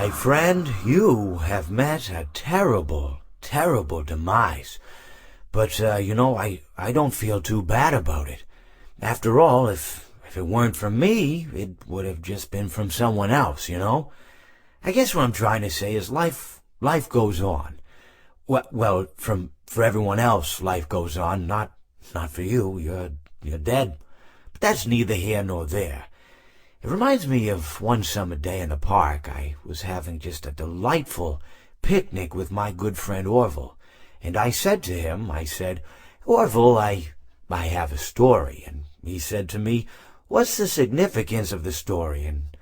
My friend, you have met a terrible, terrible demise. But, I don't feel too bad about it. After all, if it weren't from me, it would have just been from someone else, you know? I guess what I'm trying to say is life goes on. Well, for everyone else, life goes on, not for you. You're dead. But that's neither here nor there. It reminds me of one summer day in the park. I was having just a delightful picnic with my good friend Orville. And I said to him, Orville, I have a story. And he said to me, what's the significance of the story? And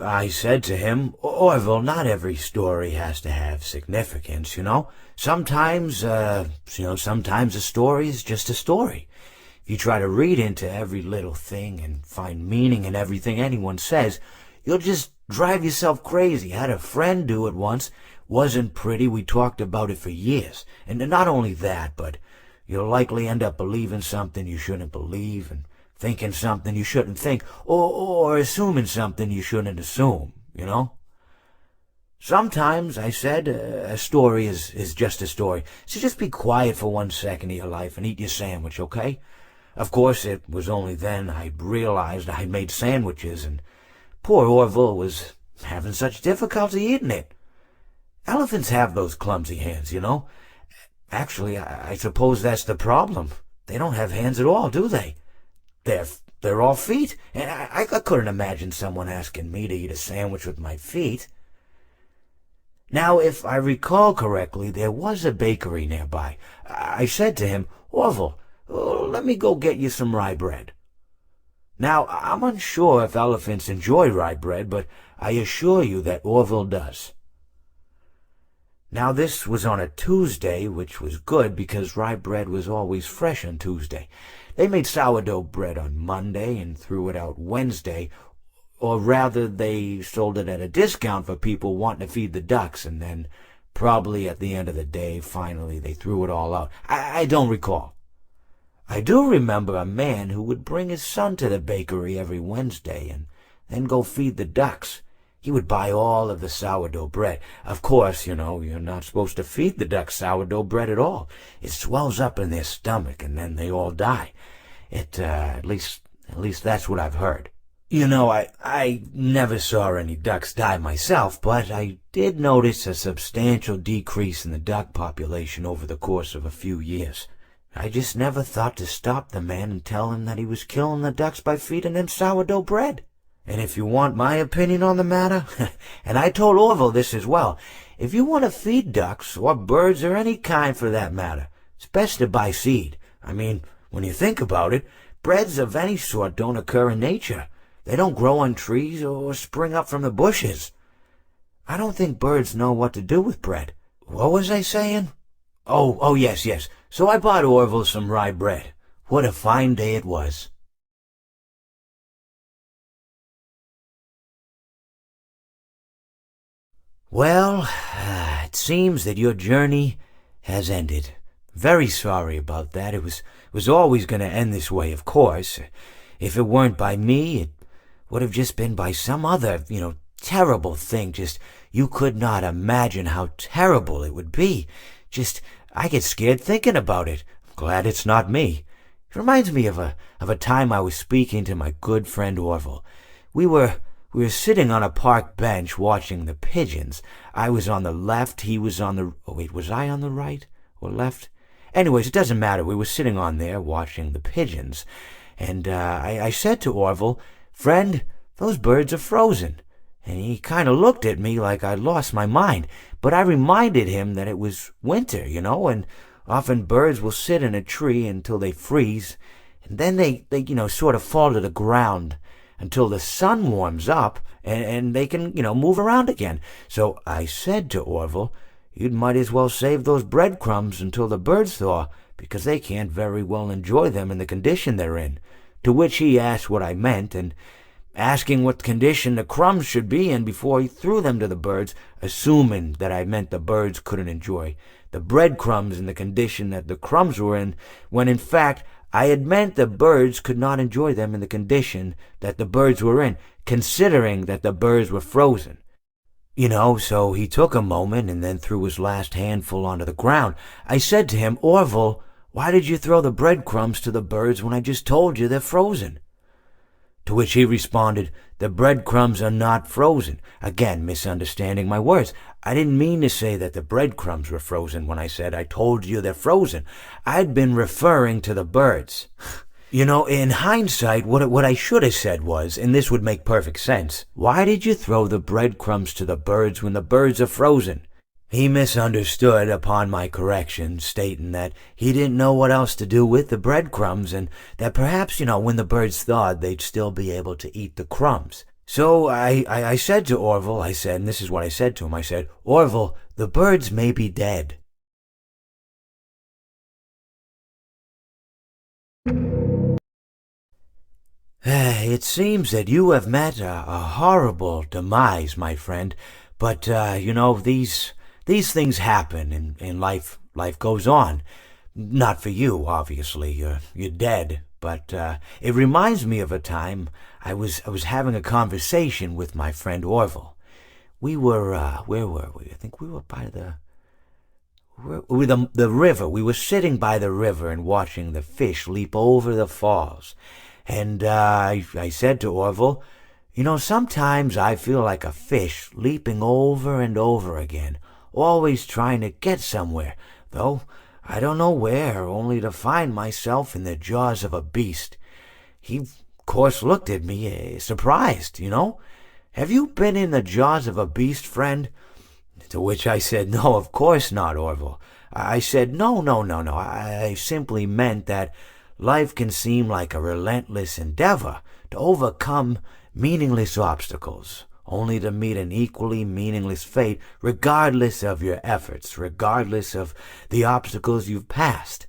I said to him, Orville, not every story has to have significance, you know. Sometimes a story is just a story. If you try to read into every little thing and find meaning in everything anyone says, you'll just drive yourself crazy. I had a friend do it once. Wasn't pretty. We talked about it for years. And not only that, but you'll likely end up believing something you shouldn't believe and thinking something you shouldn't think, or assuming something you shouldn't assume, you know? Sometimes, I said, a story is just a story. So just be quiet for 1 second of your life and eat your sandwich, okay? Of course, it was only then I realized I made sandwiches, and poor Orville was having such difficulty eating it. Elephants have those clumsy hands, you know. Actually, I suppose that's the problem. They don't have hands at all, do they? They're all feet, and I couldn't imagine someone asking me to eat a sandwich with my feet. Now, if I recall correctly, there was a bakery nearby. I said to him, Orville, let me go get you some rye bread. Now, I'm unsure if elephants enjoy rye bread, but I assure you that Orville does. Now, this was on a Tuesday, which was good because rye bread was always fresh on Tuesday. They made sourdough bread on Monday and threw it out Wednesday, or rather they sold it at a discount for people wanting to feed the ducks, and then probably at the end of the day, finally, they threw it all out. I don't recall. I do remember a man who would bring his son to the bakery every Wednesday and then go feed the ducks. He would buy all of the sourdough bread. Of course, you know, you're not supposed to feed the ducks sourdough bread at all. It swells up in their stomach and then they all die. At least that's what I've heard. You know, I never saw any ducks die myself, but I did notice a substantial decrease in the duck population over the course of a few years. I just never thought to stop the man and tell him that he was killing the ducks by feeding them sourdough bread. And if you want my opinion on the matter, and I told Orville this as well, if you want to feed ducks, or birds, or any kind for that matter, it's best to buy seed. I mean, when you think about it, breads of any sort don't occur in nature. They don't grow on trees or spring up from the bushes. I don't think birds know what to do with bread. What was I saying? Oh, yes. So I bought Orville some rye bread. What a fine day it was. Well, it seems that your journey has ended. Very sorry about that. It was always going to end this way, of course. If it weren't by me, it would have just been by some other, terrible thing. Just, you could not imagine how terrible it would be. Just, I get scared thinking about it. I'm glad it's not me. It reminds me of a time I was speaking to my good friend Orville. We were sitting on a park bench watching the pigeons. I was on the left, he was on the... Oh, wait, was I on the right or left? Anyways, it doesn't matter. We were sitting on there watching the pigeons. And I said to Orville, friend, those birds are frozen. And he kind of looked at me like I'd lost my mind. But I reminded him that it was winter, and often birds will sit in a tree until they freeze. And then they sort of fall to the ground until the sun warms up and they can, move around again. So I said to Orville, you might as well save those breadcrumbs until the birds thaw, because they can't very well enjoy them in the condition they're in. To which he asked what I meant, and asking what condition the crumbs should be in before he threw them to the birds, assuming that I meant the birds couldn't enjoy the breadcrumbs in the condition that the crumbs were in, when in fact I had meant the birds could not enjoy them in the condition that the birds were in, considering that the birds were frozen. So he took a moment and then threw his last handful onto the ground. I said to him, Orville, why did you throw the breadcrumbs to the birds when I just told you they're frozen? To which he responded, the breadcrumbs are not frozen. Again, misunderstanding my words. I didn't mean to say that the breadcrumbs were frozen when I said I told you they're frozen. I'd been referring to the birds. In hindsight, what I should have said was, and this would make perfect sense, why did you throw the breadcrumbs to the birds when the birds are frozen? He misunderstood upon my correction, stating that he didn't know what else to do with the breadcrumbs and that perhaps, when the birds thawed, they'd still be able to eat the crumbs. So I said to Orville, and this is what I said to him, I said, Orville, the birds may be dead. It seems that you have met a horrible demise, my friend, but, these things happen in life. Life goes on. Not for you, obviously. You're dead. But it reminds me of a time I was having a conversation with my friend Orville. We were, where were we? I think we were by the river. We were sitting by the river and watching the fish leap over the falls. And I said to Orville, sometimes I feel like a fish leaping over and over again, always trying to get somewhere, though I don't know where, only to find myself in the jaws of a beast. He, of course, looked at me, surprised, Have you been in the jaws of a beast, friend? To which I said, no, of course not, Orville. I said, no. I simply meant that life can seem like a relentless endeavor to overcome meaningless obstacles, only to meet an equally meaningless fate regardless of your efforts, regardless of the obstacles you've passed.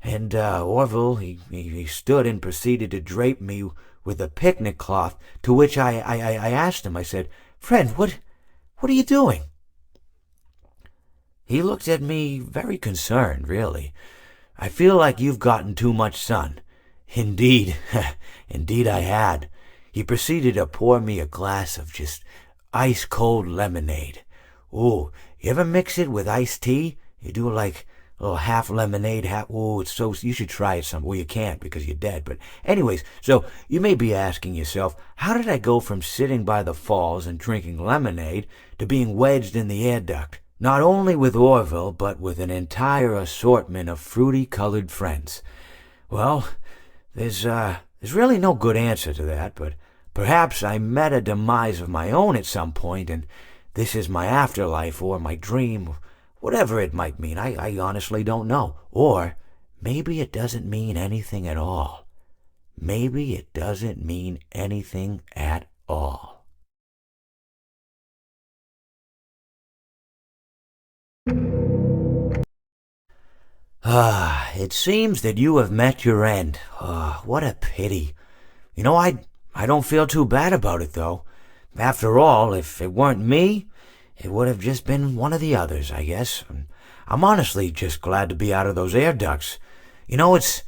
And Orville, he stood and proceeded to drape me with a picnic cloth, to which I asked him, I said, friend, what are you doing? He looked at me very concerned, really. I feel like you've gotten too much sun. Indeed, indeed I had. He proceeded to pour me a glass of just ice-cold lemonade. Ooh, you ever mix it with iced tea? You do like a little half lemonade, you should try it some. Well, you can't because you're dead. But anyways, so you may be asking yourself, how did I go from sitting by the falls and drinking lemonade to being wedged in the air duct? Not only with Orville, but with an entire assortment of fruity-colored friends. Well, there's really no good answer to that, but perhaps I met a demise of my own at some point, and this is my afterlife or my dream, whatever it might mean. I honestly don't know. Or maybe it doesn't mean anything at all. Maybe it doesn't mean anything at all. It seems that you have met your end. What a pity. I don't feel too bad about it, though. After all, if it weren't me, it would have just been one of the others, I guess. I'm honestly just glad to be out of those air ducts. It's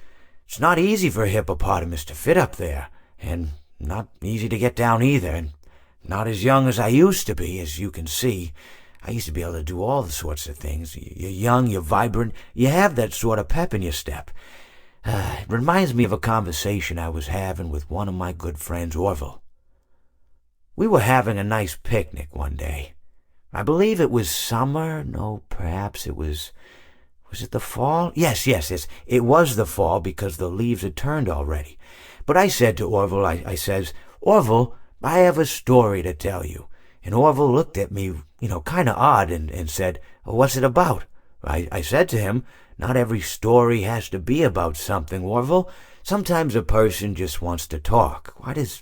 not easy for a hippopotamus to fit up there, and not easy to get down either, and not as young as I used to be, as you can see. I used to be able to do all sorts of things. You're young, you're vibrant, you have that sort of pep in your step. It reminds me of a conversation I was having with one of my good friends, Orville. We were having a nice picnic one day. I believe it was summer. No, perhaps it was it the fall? Yes, it was the fall because the leaves had turned already. But I said to Orville, I says, Orville, I have a story to tell you. And Orville looked at me, kind of odd and said, what's it about? I said to him, not every story has to be about something, Orville. Sometimes a person just wants to talk. Why does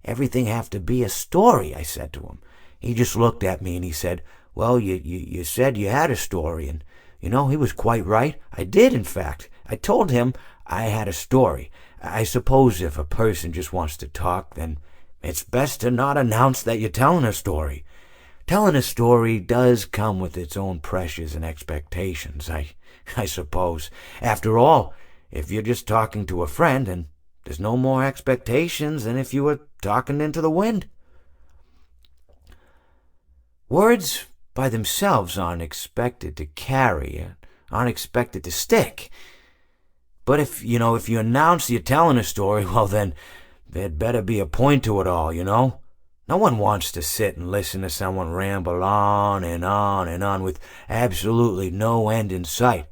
everything have to be a story? I said to him. He just looked at me and he said, well, you said you had a story. And, he was quite right. I did, in fact. I told him I had a story. I suppose if a person just wants to talk, then it's best to not announce that you're telling a story. Telling a story does come with its own pressures and expectations, I suppose. After all, if you're just talking to a friend, and there's no more expectations than if you were talking into the wind. Words by themselves aren't expected to carry, aren't expected to stick. But if you announce you're telling a story, well then, there'd better be a point to it all, No one wants to sit and listen to someone ramble on and on and on with absolutely no end in sight.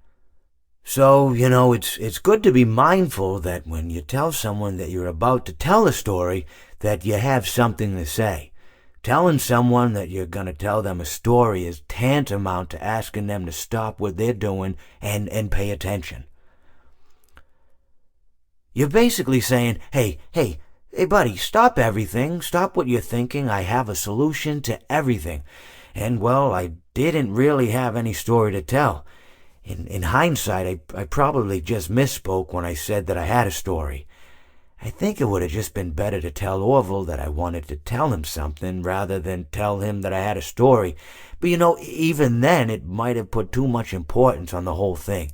So, it's good to be mindful that when you tell someone that you're about to tell a story, that you have something to say. Telling someone that you're going to tell them a story is tantamount to asking them to stop what they're doing and pay attention. You're basically saying, hey, buddy, stop everything. Stop what you're thinking. I have a solution to everything. And, well, I didn't really have any story to tell. In hindsight, I probably just misspoke when I said that I had a story. I think it would have just been better to tell Orville that I wanted to tell him something rather than tell him that I had a story. But, even then, it might have put too much importance on the whole thing.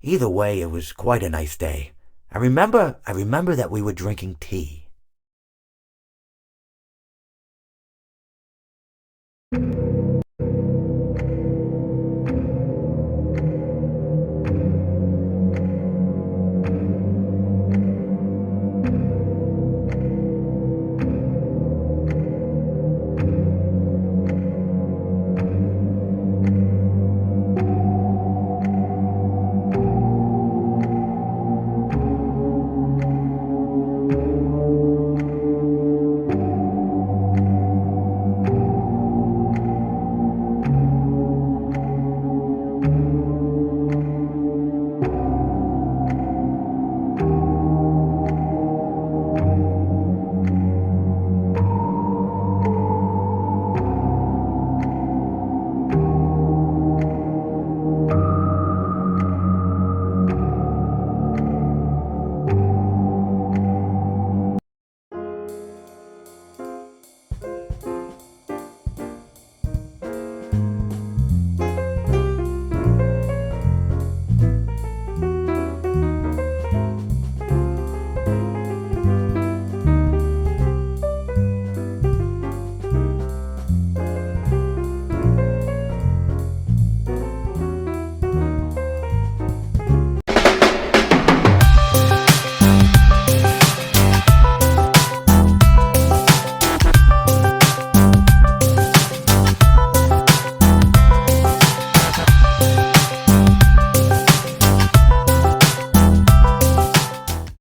Either way, it was quite a nice day. I remember that we were drinking tea.